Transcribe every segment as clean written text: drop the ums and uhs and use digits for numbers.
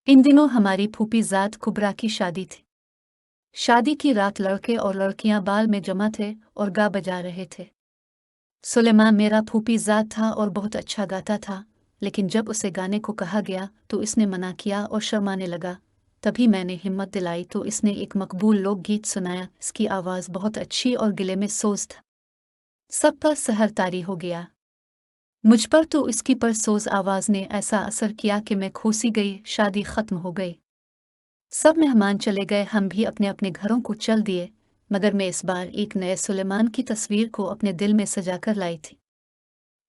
इन दिनों हमारी फूफी ज़ाद कुबरा की शादी थी। शादी की रात लड़के और लड़कियां बाल में जमा थे और गा बजा रहे थे। सुलेमान मेरा फूफी ज़ाद था और बहुत अच्छा गाता था, लेकिन जब उसे गाने को कहा गया तो इसने मना किया और शर्माने लगा। तभी मैंने हिम्मत दिलाई तो इसने एक मकबूल लोकगीत सुनाया। इसकी आवाज़ बहुत अच्छी और गिले में सोज था। सब पर सहर तारी हो गया। मुझ पर तो इसकी परसोज आवाज़ ने ऐसा असर किया कि मैं खोसी गई। शादी खत्म हो गई। सब मेहमान चले गए, हम भी अपने अपने घरों को चल दिए, मगर मैं इस बार एक नए सुलेमान की तस्वीर को अपने दिल में सजा कर लाई थी।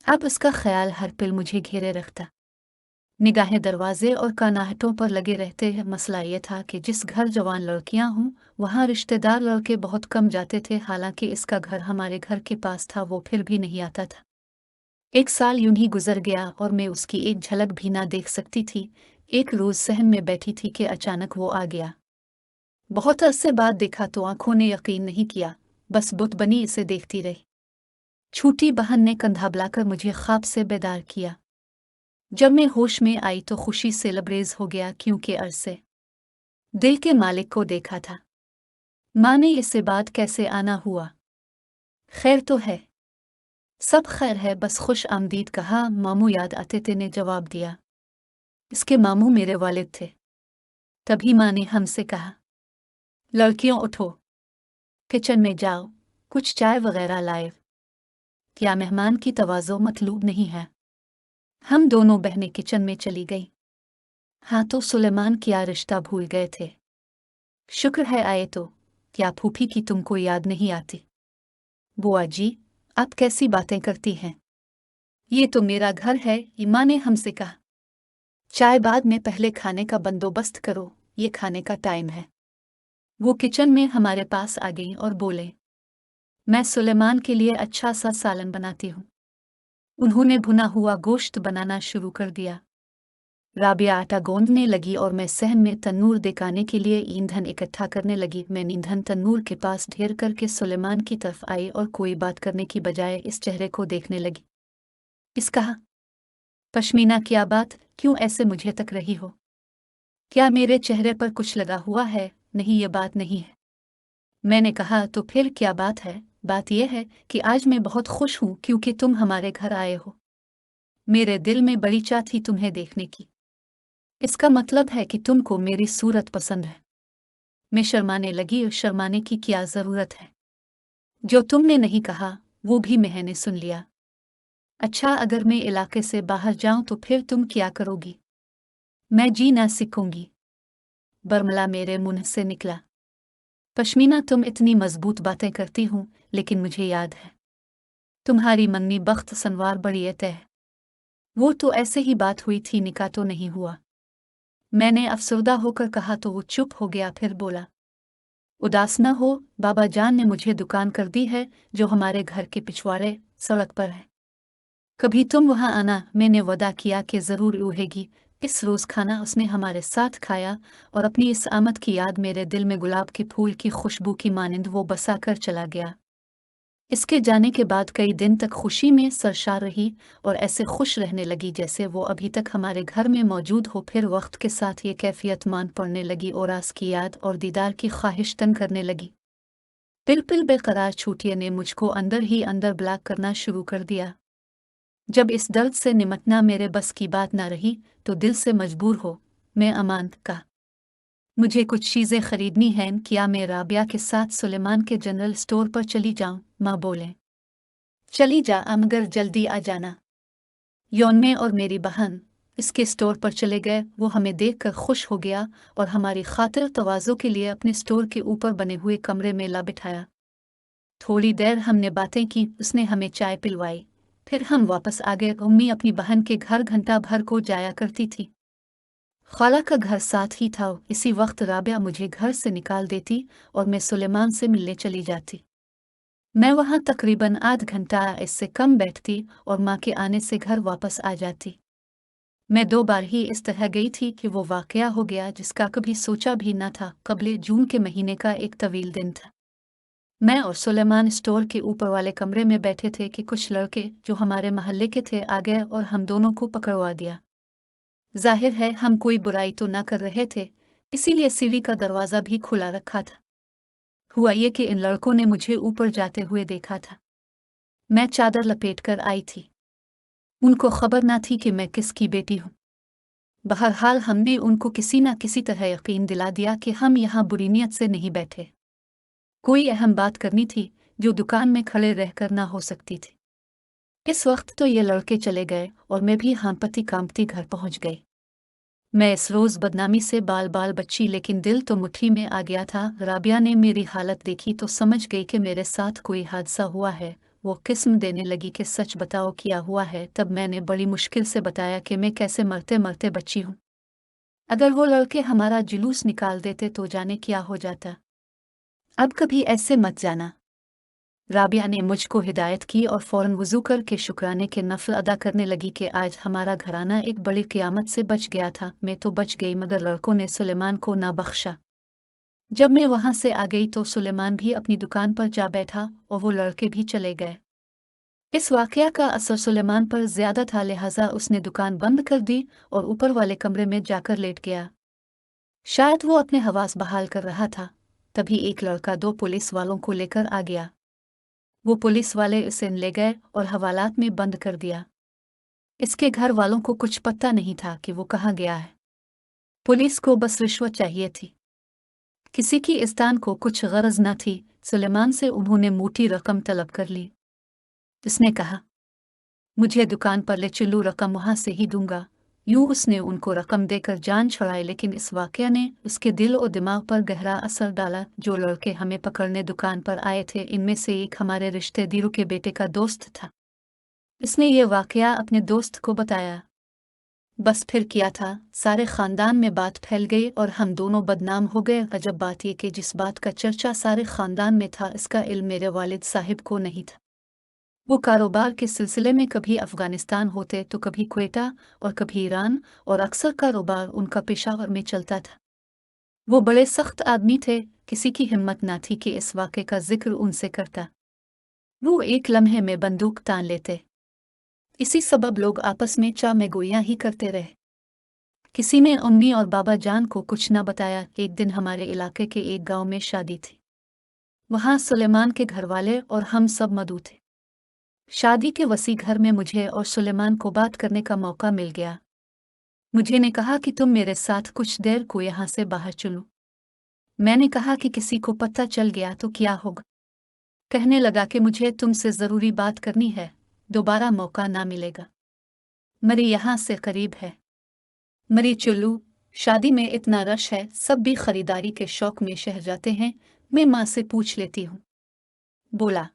अब उसका ख्याल हर पल मुझे घेरे रखता। निगाहें दरवाजे और कानाहटों पर लगे रहते हैं। मसला ये था कि जिस घर जवान लड़कियां हों, वहाँ रिश्तेदार लड़के बहुत कम जाते थे। हालांकि इसका घर हमारे घर के पास था, वो फिर भी नहीं आता था। एक साल यूं ही गुजर गया और मैं उसकी एक झलक भी ना देख सकती थी। एक रोज सहन में बैठी थी कि अचानक वो आ गया। बहुत अरसे बाद देखा तो आंखों ने यकीन नहीं किया, बस बुत बनी इसे देखती रही। छोटी बहन ने कंधा बुलाकर मुझे ख्वाब से बेदार किया। जब मैं होश में आई तो खुशी से लबरेज हो गया, क्योंकि अरसे दिल के मालिक को देखा था। माँ ने इससे बात कैसे आना हुआ? खैर तो है। सब खैर है, बस खुश आमदीद कहा। मामू याद आते थे ने जवाब दिया। इसके मामू मेरे वालिद थे। तभी माँ ने हमसे कहा, लड़कियों उठो, किचन में जाओ, कुछ चाय वगैरह लाए। क्या मेहमान की तवाज़ो मतलूब नहीं है? हम दोनों बहनें किचन में चली गई। हाँ, तो सुलेमान क्या रिश्ता भूल गए थे? शुक्र है आए तो। क्या फूफी की तुमको याद नहीं आती? बुआ जी, आप कैसी बातें करती हैं? ये तो मेरा घर है, माँ ने हमसे कहा। चाय बाद में, पहले खाने का बंदोबस्त करो, ये खाने का टाइम है। वो किचन में हमारे पास आ गई और बोले, मैं सुलेमान के लिए अच्छा सा सालन बनाती हूँ। उन्होंने भुना हुआ गोश्त बनाना शुरू कर दिया। राबिया आटा गोंदने लगी और मैं सहन में तन्नूर दिखाने के लिए ईंधन इकट्ठा करने लगी। मैं ईंधन तन्नूर के पास ढेर करके सुलेमान की तरफ आई और कोई बात करने की बजाय इस चेहरे को देखने लगी। इस कहा, पश्मीना क्या बात, क्यों ऐसे मुझे तक रही हो? क्या मेरे चेहरे पर कुछ लगा हुआ है? नहीं, ये बात नहीं है। मैंने कहा, तो फिर क्या बात है? बात यह है कि आज मैं बहुत खुश हूँ क्योंकि तुम हमारे घर आए हो। मेरे दिल में बड़ी चाह थी तुम्हें देखने की। इसका मतलब है कि तुमको मेरी सूरत पसंद है। मैं शर्माने लगी। और शर्माने की क्या जरूरत है? जो तुमने नहीं कहा वो भी मैंने सुन लिया। अच्छा, अगर मैं इलाके से बाहर जाऊं तो फिर तुम क्या करोगी? मैं जीना सीखूंगी, बरमला मेरे मुंह से निकला। पश्मीना, तुम इतनी मजबूत बातें करती हूँ, लेकिन मुझे याद है तुम्हारी मन्नी बख्त सनवार बड़ी है। वो तो ऐसे ही बात हुई थी, निकाह तो नहीं हुआ। मैंने अफसरदा होकर कहा तो वो चुप हो गया, फिर बोला, उदास न हो, बाबा जान ने मुझे दुकान कर दी है जो हमारे घर के पिछवाड़े सड़क पर है। कभी तुम वहां आना, मैंने वदा किया कि जरूर रहेगी। इस रोज खाना उसने हमारे साथ खाया और अपनी इस आमद की याद मेरे दिल में गुलाब के फूल की खुशबू की मानिंद वो बसा कर चला गया। इसके जाने के बाद कई दिन तक खुशी में सरशार रही और ऐसे खुश रहने लगी जैसे वो अभी तक हमारे घर में मौजूद हो। फिर वक्त के साथ ये कैफियत मान पड़ने लगी और आस की याद और दीदार की ख्वाहिश तन करने लगी। पिल पिल बेकरार छूटिए ने मुझको अंदर ही अंदर ब्लॉक करना शुरू कर दिया। जब इस दर्द से निमटना मेरे बस की बात ना रही तो दिल से मजबूर हो मैं अमान का, मुझे कुछ चीज़ें खरीदनी हैं। क्या मैं राबिया के साथ सुलेमान के जनरल स्टोर पर चली जाऊं? माँ बोले, चली जा, मगर जल्दी आ जाना। यौन में और मेरी बहन इसके स्टोर पर चले गए। वो हमें देखकर खुश हो गया और हमारी खातिर तवाज़ो के लिए अपने स्टोर के ऊपर बने हुए कमरे में ला बिठाया। थोड़ी देर हमने बातें की, उसने हमें चाय पिलवाई। फिर हम वापस आ गए। उम्मी अपनी बहन के घर घंटा भर को जाया करती थी। खाला का घर साथ ही था। इसी वक्त राबिया मुझे घर से निकाल देती और मैं सुलेमान से मिलने चली जाती। मैं वहां तकरीबन आध घंटा इससे कम बैठती और माँ के आने से घर वापस आ जाती। मैं 2 बार ही इस तरह गई थी कि वो वाकया हो गया जिसका कभी सोचा भी न था। कबले जून के महीने का एक तवील दिन था। मैं और सुलेमान स्टोर के ऊपर वाले कमरे में बैठे थे कि कुछ लड़के जो हमारे मोहल्ले के थे आ गए और हम दोनों को पकड़वा दिया। जाहिर है हम कोई बुराई तो ना कर रहे थे, इसीलिए सीढ़ी का दरवाज़ा भी खुला रखा था। हुआ ये कि इन लड़कों ने मुझे ऊपर जाते हुए देखा था। मैं चादर लपेट कर आई थी। उनको खबर ना थी कि मैं किसकी बेटी हूँ। बहरहाल हमने उनको किसी न किसी तरह यकीन दिला दिया कि हम यहाँ बुरी नीयत से नहीं बैठे। कोई अहम बात करनी थी जो दुकान में खड़े रहकर ना हो सकती थी। इस वक्त तो ये लड़के चले गए और मैं भी हाँफती कांपती घर पहुंच गई। मैं इस रोज़ बदनामी से बाल बाल बची, लेकिन दिल तो मुट्ठी में आ गया था। राबिया ने मेरी हालत देखी तो समझ गई कि मेरे साथ कोई हादसा हुआ है। वो किस्म देने लगी कि सच बताओ क्या हुआ है। तब मैंने बड़ी मुश्किल से बताया कि मैं कैसे मरते मरते बची हूँ। अगर वो लड़के हमारा जुलूस निकाल देते तो जाने क्या हो जाता। अब कभी ऐसे मत जाना। राबिया ने मुझको हिदायत की और फौरन वुज़ू करके शुक्राने के नफ़ल अदा करने लगी कि आज हमारा घराना एक बड़ी क़यामत से बच गया था। मैं तो बच गई, मगर लड़कों ने सुलेमान को ना बख्शा। जब मैं वहाँ से आ गई तो सुलेमान भी अपनी दुकान पर जा बैठा और वो लड़के भी चले गए। इस वाक़या का असर सुलेमान पर ज़्यादा था, लिहाजा उसने दुकान बंद कर दी और ऊपर वाले कमरे में जाकर लेट गया। शायद वो अपने हवास बहाल कर रहा था। तभी एक लड़का दो पुलिस वालों को लेकर आ गया। वो पुलिस वाले इसे ले गए और हवालात में बंद कर दिया। इसके घर वालों को कुछ पता नहीं था कि वो कहाँ गया है। पुलिस को बस रिश्वत चाहिए थी। किसी की इस्तान को कुछ गरज न थी। सुलेमान से उन्होंने मोटी रकम तलब कर ली। उसने कहा, मुझे दुकान पर ले चलो, रकम वहाँ से ही दूंगा। यूं उसने उनको रकम देकर जान छुड़ाई, लेकिन इस वाक़या ने उसके दिल और दिमाग पर गहरा असर डाला। जो लड़के हमें पकड़ने दुकान पर आए थे, इनमें से एक हमारे रिश्तेदारों के बेटे का दोस्त था। इसने ये वाक़या अपने दोस्त को बताया। बस फिर क्या था, सारे ख़ानदान में बात फैल गई और हम दोनों बदनाम हो गए। अजब बात यह कि जिस बात का चर्चा सारे ख़ानदान में था, इसका इल्म मेरे वालिद साहिब को नहीं था। वो कारोबार के सिलसिले में कभी अफ़गानिस्तान होते तो कभी क्वेटा और कभी ईरान, और अक्सर कारोबार उनका पेशावर में चलता था। वो बड़े सख्त आदमी थे, किसी की हिम्मत ना थी कि इस वाक़े का जिक्र उनसे करता। वो एक लम्हे में बंदूक तान लेते। इसी सबब लोग आपस में चा में गोइयां ही करते रहे। किसी ने अम्मी और बाबा जान को कुछ न बताया। एक दिन हमारे इलाके के एक गांव में शादी थी। वहां सुलेमान के घरवाले और हम सब मौजूद थे। शादी के वसी घर में मुझे और सुलेमान को बात करने का मौका मिल गया। मुझे ने कहा कि तुम मेरे साथ कुछ देर को यहाँ से बाहर चलो। मैंने कहा कि किसी को पता चल गया तो क्या होगा। कहने लगा कि मुझे तुमसे ज़रूरी बात करनी है, दोबारा मौका ना मिलेगा। मरी यहाँ से करीब है, मरी चुल्लू। शादी में इतना रश है, सब भी खरीदारी के शौक में शहर जाते हैं। मैं माँ से पूछ लेती हूँ। बोला,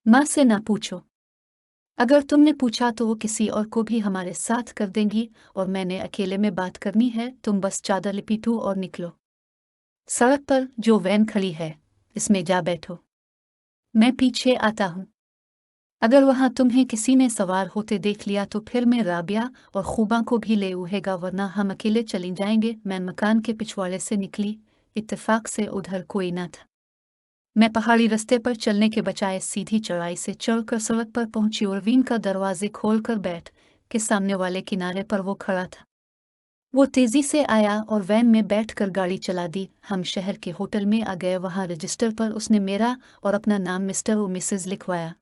माँ से ना पूछो। अगर तुमने पूछा तो वो किसी और को भी हमारे साथ कर देंगी, और मैंने अकेले में बात करनी है। तुम बस चादर लिपीटो और निकलो। सड़क पर जो वैन खड़ी है, इसमें जा बैठो। मैं पीछे आता हूँ। अगर वहां तुम्हें किसी ने सवार होते देख लिया तो फिर मैं राबिया और खूबा को भी ले उहेगा, वरना हम अकेले चली जाएंगे। मैं मकान के पिछवाड़े से निकली। इत्तेफाक से उधर कोई न था। मैं पहाड़ी रास्ते पर चलने के बजाय सीधी चढ़ाई से चढ़कर सड़क पर पहुंची और वीन का दरवाजे खोलकर बैठ के सामने वाले किनारे पर वो खड़ा था। वो तेजी से आया और वैन में बैठकर गाड़ी चला दी। हम शहर के होटल में आ गए। वहां रजिस्टर पर उसने मेरा और अपना नाम मिस्टर और मिसेज लिखवाया।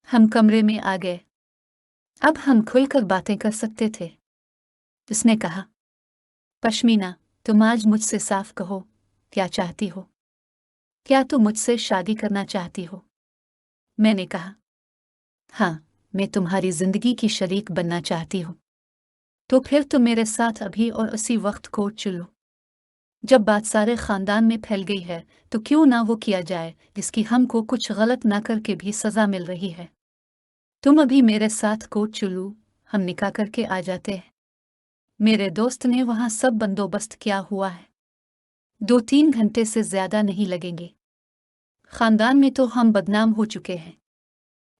हम कमरे में आ गए। अब हम खुलकर बातें कर सकते थे। उसने कहा, पश्मीना, तुम आज मुझसे साफ कहो, क्या चाहती हो? क्या तुम मुझसे शादी करना चाहती हो? मैंने कहा, हाँ, मैं तुम्हारी जिंदगी की शरीक बनना चाहती हूँ। तो फिर तुम मेरे साथ अभी और उसी वक्त कोर्ट चलो। जब बात सारे खानदान में फैल गई है, तो क्यों ना वो किया जाए जिसकी हमको कुछ गलत ना करके भी सजा मिल रही है। तुम अभी मेरे साथ कोर्ट चलो, हम निकाह करके आ जाते हैं। मेरे दोस्त ने वहां सब बंदोबस्त किया हुआ है। 2-3 घंटे से ज्यादा नहीं लगेंगे। खानदान में तो हम बदनाम हो चुके हैं।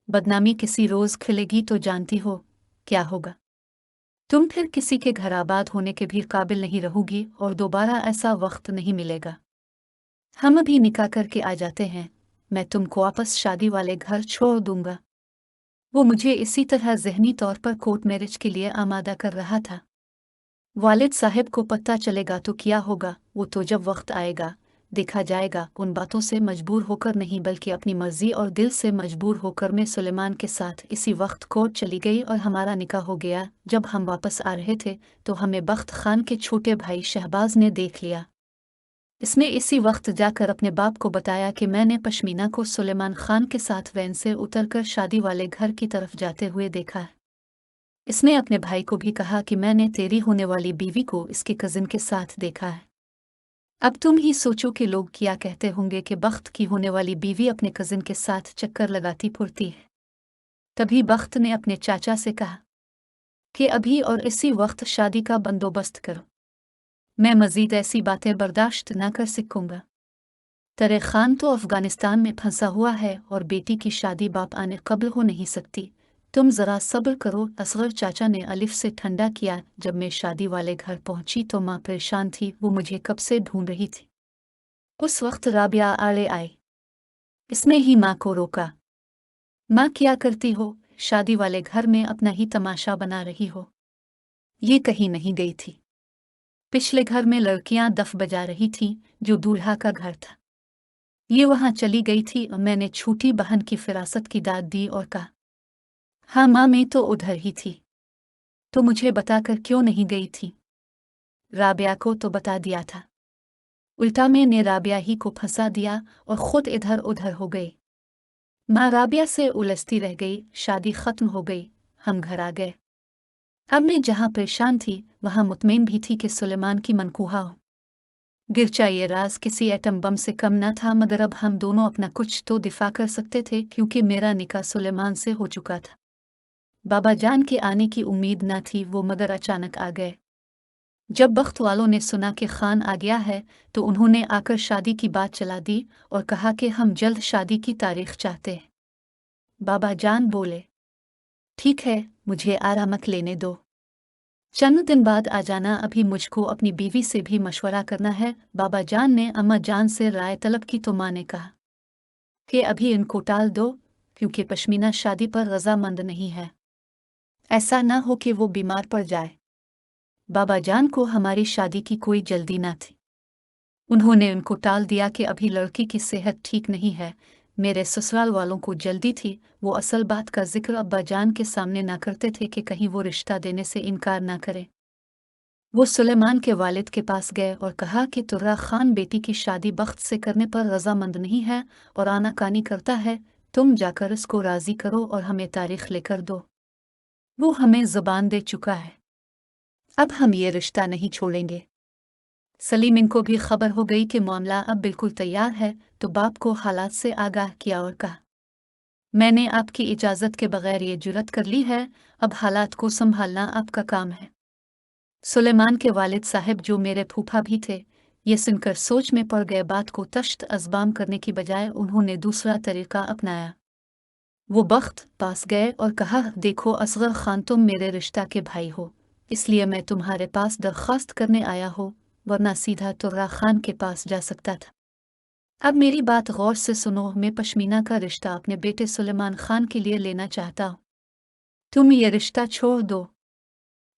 बदनामी किसी रोज खिलेगी तो जानती हो क्या होगा। तुम फिर किसी के घर आबाद होने के भी काबिल नहीं रहोगी और दोबारा ऐसा वक्त नहीं मिलेगा। हम अभी निकाह करके आ जाते हैं। मैं तुमको वापस शादी वाले घर छोड़ दूंगा। वो मुझे इसी तरह जहनी तौर पर कोर्ट मैरिज के लिए आमादा कर रहा था। वालिद साहब को पता चलेगा तो क्या होगा, वो तो जब वक्त आएगा देखा जाएगा। उन बातों से मजबूर होकर नहीं बल्कि अपनी मर्जी और दिल से मजबूर होकर मैं सुलेमान के साथ इसी वक्त कोर्ट चली गई और हमारा निकाह हो गया। जब हम वापस आ रहे थे तो हमें बख्त खान के छोटे भाई शहबाज ने देख लिया। इसने इसी वक्त जाकर अपने बाप को बताया कि मैंने पश्मीना को सुलेमान खान के साथ वैन से उतरकर शादी वाले घर की तरफ जाते हुए देखा है। इसने अपने भाई को भी कहा कि मैंने तेरी होने वाली बीवी को इसके कजिन के साथ देखा है। अब तुम ही सोचो कि लोग क्या कहते होंगे कि बख्त की होने वाली बीवी अपने कजिन के साथ चक्कर लगाती फुरती है। तभी बख्त ने अपने चाचा से कहा कि अभी और इसी वक्त शादी का बंदोबस्त करो, मैं मजीद ऐसी बातें बर्दाश्त न कर सकूंगा। तरे खान तो अफगानिस्तान में फंसा हुआ है और बेटी की शादी बाप आने कबल हो नहीं सकती, तुम जरा सब्र करो। असगर चाचा ने अलिफ से ठंडा किया। जब मैं शादी वाले घर पहुंची तो माँ परेशान थी, वो मुझे कब से ढूंढ रही थी। उस वक्त राबिया आड़े आई। इसने ही माँ को रोका। माँ क्या करती हो, शादी वाले घर में अपना ही तमाशा बना रही हो। ये कहीं नहीं गई थी। पिछले घर में लड़कियां दफ बजा रही थीं, जो दूल्हा का घर था। ये वहां चली गई थी और मैंने छोटी बहन की फिरासत की दाद दी और कहा, हाँ माँ मैं तो उधर ही थी, तो मुझे बताकर क्यों नहीं गई थी। राबिया को तो बता दिया था, उल्टा मैंने राबिया ही को फंसा दिया और खुद इधर उधर हो गई। माँ राबिया से उलझती रह गई। शादी खत्म हो गई, हम घर आ गए। अब मैं जहाँ परेशान थी वहाँ मुतमईन भी थी कि सुलेमान की मनकूहा हो। गिरचा ये राज किसी एटम बम से कम न था, मगर अब हम दोनों अपना कुछ तो दिफा कर सकते थे, क्योंकि मेरा निकाह सुलेमान से हो चुका था। बाबा जान के आने की उम्मीद न थी वो, मगर अचानक आ गए। जब बख्त वालों ने सुना कि खान आ गया है तो उन्होंने आकर शादी की बात चला दी और कहा कि हम जल्द शादी की तारीख चाहते हैं। बाबा जान बोले, ठीक है, मुझे आरामक लेने दो, चंद दिन बाद आ जाना, अभी मुझको अपनी बीवी से भी मशवरा करना है। बाबा जान ने अम्मा जान से राय तलब की तो माँ ने कहा कि अभी इनको टाल दो, क्योंकि पश्मीना शादी पर रजामंद नहीं है, ऐसा ना हो कि वो बीमार पड़ जाए। बाबा जान को हमारी शादी की कोई जल्दी ना थी। उन्होंने उनको टाल दिया कि अभी लड़की की सेहत ठीक नहीं है। मेरे ससुराल वालों को जल्दी थी, वो असल बात का जिक्र अब्बा जान के सामने ना करते थे कि कहीं वो रिश्ता देने से इनकार ना करे। वो सुलेमान के वालिद के पास गए और कहा कि तुर्रा खान बेटी की शादी बख्त से करने पर रजामंद नहीं है और आनाकानी करता है, तुम जाकर इसको राजी करो और हमें तारीख लेकर दो। वो हमें ज़ुबान दे चुका है, अब हम ये रिश्ता नहीं छोड़ेंगे। सलीम इनको भी खबर हो गई कि मामला अब बिल्कुल तैयार है, तो बाप को हालात से आगाह किया और कहा, मैंने आपकी इजाज़त के बगैर ये जुर्रत कर ली है, अब हालात को संभालना आपका काम है। सुलेमान के वालिद साहब, जो मेरे फूफा भी थे, ये सुनकर सोच में पड़ गए। बात को तश्त अज़बाम करने की बजाय उन्होंने दूसरा तरीका अपनाया। वो बख्त पास गए और कहा, देखो असगर खान, तुम मेरे रिश्ता के भाई हो, इसलिए मैं तुम्हारे पास दरख्वास्त करने आया हो, वरना सीधा तुर्रा खान के पास जा सकता था। अब मेरी बात गौर से सुनो, मैं पश्मीना का रिश्ता अपने बेटे सुलेमान खान के लिए लेना चाहता हूँ। तुम ये रिश्ता छोड़ दो,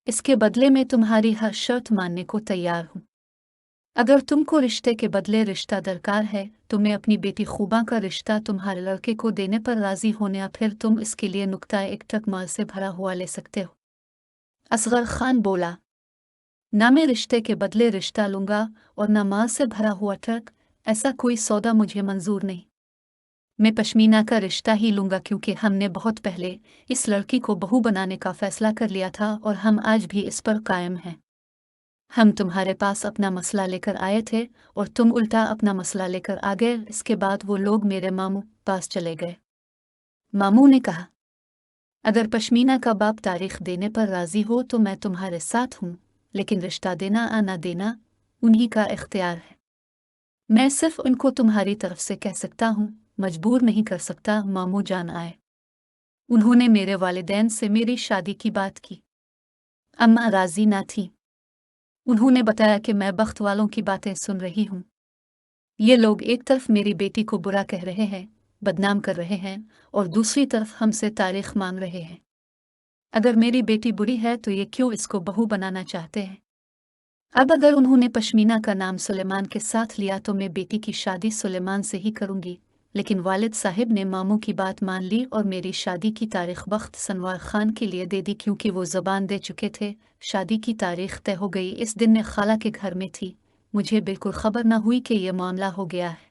इसके बदले में तुम्हारी हर शर्त मानने को तैयार हूँ। अगर तुमको रिश्ते के बदले रिश्ता दरकार है तो मैं अपनी बेटी खूबा का रिश्ता तुम्हारे लड़के को देने पर राजी होने, या फिर तुम इसके लिए नुक्ता एक ट्रक माल से भरा हुआ ले सकते हो। असगर खान बोला, ना मैं रिश्ते के बदले रिश्ता लूंगा और ना माल से भरा हुआ ट्रक, ऐसा कोई सौदा मुझे मंजूर नहीं। मैं पश्मीना का रिश्ता ही लूंगा, क्योंकि हमने बहुत पहले इस लड़की को बहू बनाने का फैसला कर लिया था और हम आज भी इस पर कायम हैं। हम तुम्हारे पास अपना मसला लेकर आए थे और तुम उल्टा अपना मसला लेकर आ गए। इसके बाद वो लोग मेरे मामू पास चले गए। मामू ने कहा, अगर पश्मीना का बाप तारीख देने पर राजी हो तो मैं तुम्हारे साथ हूँ, लेकिन रिश्ता देना आना देना उन्हीं का इख्तियार है। मैं सिर्फ उनको तुम्हारी तरफ से कह सकता हूँ, मजबूर नहीं कर सकता। मामू जान आए। उन्होंने मेरे वालिदैन से मेरी शादी की बात की। अम्मा राजी ना थी। उन्होंने बताया कि मैं बख्त वालों की बातें सुन रही हूँ। ये लोग एक तरफ मेरी बेटी को बुरा कह रहे हैं, बदनाम कर रहे हैं, और दूसरी तरफ हमसे तारीख मांग रहे हैं। अगर मेरी बेटी बुरी है तो ये क्यों इसको बहू बनाना चाहते हैं? अब अगर उन्होंने पश्मीना का नाम सुलेमान के साथ लिया तो मैं बेटी की शादी सुलेमान से ही करूंगी। लेकिन वालिद साहिब ने मामू की बात मान ली और मेरी शादी की तारीख बख्त सनवार खान के लिए दे दी, क्योंकि वो ज़बान दे चुके थे। शादी की तारीख तय हो गई। इस दिन मैं खाला के घर में थी। मुझे बिल्कुल खबर न हुई कि यह मामला हो गया है।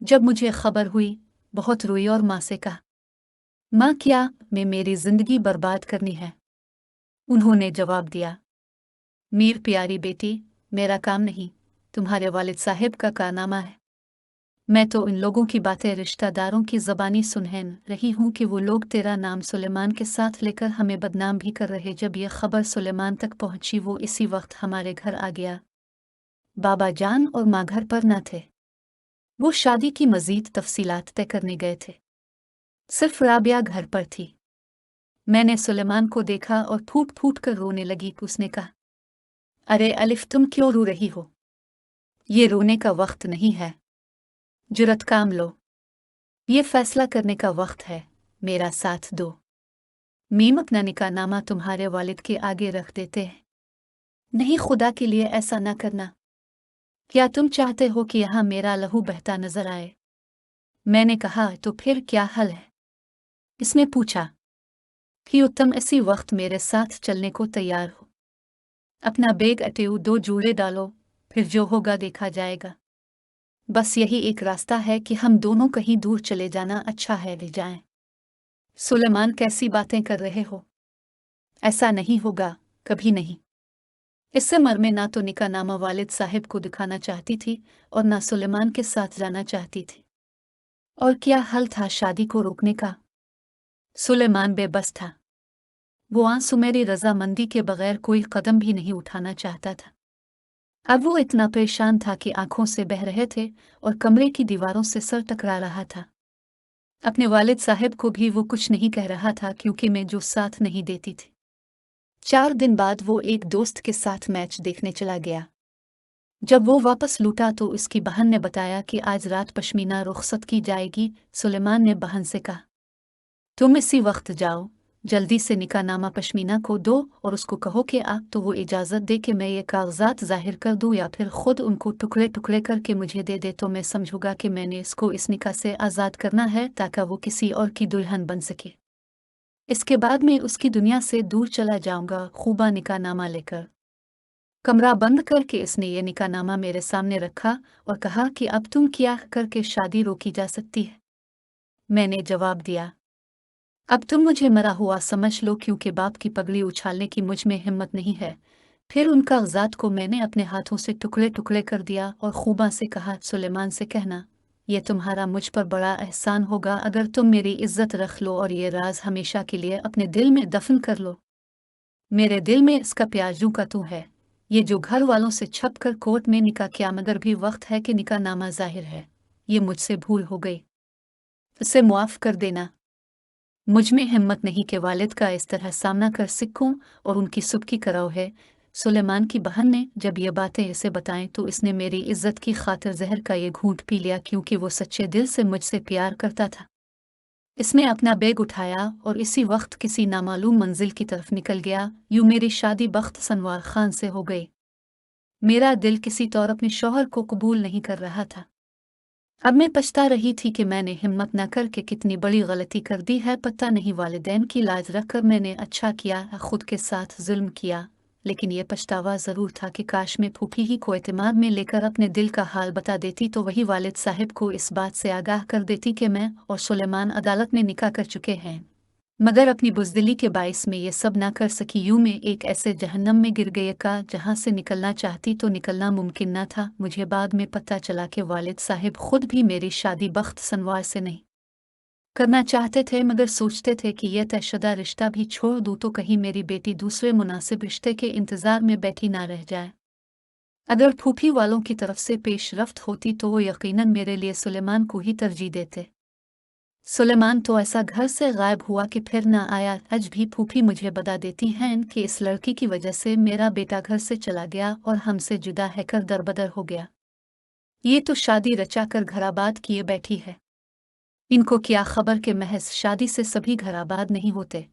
जब मुझे खबर हुई, बहुत रोई और माँ से कहा, माँ क्या मैं मेरी जिंदगी बर्बाद करनी है? उन्होंने जवाब दिया, मीर प्यारी बेटी, मेरा काम नहीं, तुम्हारे वालिद साहिब का कारनामा है। मैं तो इन लोगों की बातें रिश्तेदारों की ज़बानी सुनहन रही हूँ कि वो लोग तेरा नाम सुलेमान के साथ लेकर हमें बदनाम भी कर रहे। जब यह खबर सुलेमान तक पहुंची वो इसी वक्त हमारे घर आ गया। बाबा जान और माँ घर पर न थे। वो शादी की मज़ीद तफसीलात तय करने गए थे। सिर्फ राबिया घर पर थी। मैंने सुलेमान को देखा और फूट फूट कर रोने लगी। उसने कहा, अरे अलिफ, तुम क्यों रो रही हो? ये रोने का वक्त नहीं है। जुर्रत काम लो। ये फैसला करने का वक्त है। मेरा साथ दो। मीम अपना निकाहनामा तुम्हारे वालिद के आगे रख देते हैं। नहीं, खुदा के लिए ऐसा न करना। क्या तुम चाहते हो कि यहाँ मेरा लहू बहता नजर आए? मैंने कहा, तो फिर क्या हल है? इसने पूछा कि तुम इसी वक्त मेरे साथ चलने को तैयार हो। अपना बेग अटेऊ 2 जूड़े डालो, फिर जो होगा देखा जाएगा। बस यही एक रास्ता है कि हम दोनों कहीं दूर चले जाना अच्छा है, ले जाएं। सुलेमान, कैसी बातें कर रहे हो? ऐसा नहीं होगा, कभी नहीं। इससे मर में ना तो निकाहनामा वालिद साहिब को दिखाना चाहती थी और ना सुलेमान के साथ जाना चाहती थी। और क्या हल था शादी को रोकने का? सुलेमान बेबस था। वो आंसू मेरी रजामंदी के बगैर कोई कदम भी नहीं उठाना चाहता था। अब वो इतना परेशान था कि आंखों से बह रहे थे और कमरे की दीवारों से सर टकरा रहा था। अपने वालिद साहिब को भी वो कुछ नहीं कह रहा था, क्योंकि मैं जो साथ नहीं देती थी। 4 दिन बाद वो एक दोस्त के साथ मैच देखने चला गया। जब वो वापस लौटा तो उसकी बहन ने बताया कि आज रात पश्मीना रुखसत की जाएगी। सुलेमान ने बहन से कहा, तुम इसी वक्त जाओ, जल्दी से निकाहनामा पश्मीना को दो और उसको कहो कि आप तो वो इजाज़त दे कि मैं ये कागजात ज़ाहिर कर दूँ, या फिर ख़ुद उनको टुकड़े टुकड़े करके मुझे दे दे, तो मैं समझूंगा कि मैंने इसको इस निकाह से आज़ाद करना है, ताकि वो किसी और की दुल्हन बन सके। इसके बाद मैं उसकी दुनिया से दूर चला जाऊंगा। खूबा निकाहनामा लेकर कमरा बंद करके इसने ये निकाहनामा मेरे सामने रखा और कहा कि अब तुम क्या करके शादी रोकी जा सकती है? मैंने जवाब दिया, अब तुम मुझे मरा हुआ समझ लो, क्योंकि बाप की पगड़ी उछालने की मुझ में हिम्मत नहीं है। फिर उन कागजात को मैंने अपने हाथों से टुकड़े टुकड़े कर दिया और खूबा से कहा, सुलेमान से कहना, यह तुम्हारा मुझ पर बड़ा एहसान होगा अगर तुम मेरी इज्जत रख लो और ये राज हमेशा के लिए अपने दिल में दफन कर लो। मेरे दिल में इसका प्याजू का तू है। ये जो घर वालों से छप कर कोर्ट में निकाह किया, मगर भी वक्त है कि निकाहनामा जाहिर है। ये मुझसे भूल हो गई, इसे मुआफ कर देना। मुझ में हिम्मत नहीं कि वालिद का इस तरह सामना कर सकूं और उनकी सुबकी कराओ है। सुलेमान की बहन ने जब ये बातें इसे बताएं तो इसने मेरी इज्जत की खातिर जहर का ये घूंट पी लिया, क्योंकि वो सच्चे दिल से मुझसे प्यार करता था। इसने अपना बैग उठाया और इसी वक्त किसी नामालूम मंजिल की तरफ निकल गया। यूं मेरी शादी बख्त सनवार खान से हो गई। मेरा दिल किसी तौर अपने शौहर को कबूल नहीं कर रहा था। अब मैं पछता रही थी कि मैंने हिम्मत न करके कितनी बड़ी गलती कर दी है। पता नहीं, वालिदैन की लाज रखकर मैंने अच्छा किया, खुद के साथ जुल्म किया। लेकिन ये पछतावा ज़रूर था कि काश मैं फूफी ही को एतमाद में लेकर अपने दिल का हाल बता देती, तो वही वालिद साहिब को इस बात से आगाह कर देती कि मैं और सुलेमान अदालत में निकाह कर चुके हैं। मगर अपनी बुज़दिली के बाइस में ये सब ना कर सकी। यूं में एक ऐसे जहन्नम में गिर गई का जहाँ से निकलना चाहती तो निकलना मुमकिन न था। मुझे बाद में पता चला कि वालिद साहिब खुद भी मेरी शादी बख्त सनवार से नहीं करना चाहते थे, मगर सोचते थे कि यह तयशुदा रिश्ता भी छोड़ दूँ तो कहीं मेरी बेटी दूसरे मुनासिब रिश्ते के इंतज़ार में बैठी ना रह जाए। अगर फूफी वालों की तरफ से पेशरफ्त होती तो वो यकीनन मेरे लिए सुलेमान को ही तरजीह देते। सुलेमान तो ऐसा घर से गायब हुआ कि फिर न आया। आज भी फूफी मुझे बता देती हैं कि इस लड़की की वजह से मेरा बेटा घर से चला गया और हमसे जुदा है कर दरबदर हो गया। ये तो शादी रचाकर घराबाद किए बैठी है। इनको क्या खबर कि महज शादी से सभी घराबाद नहीं होते।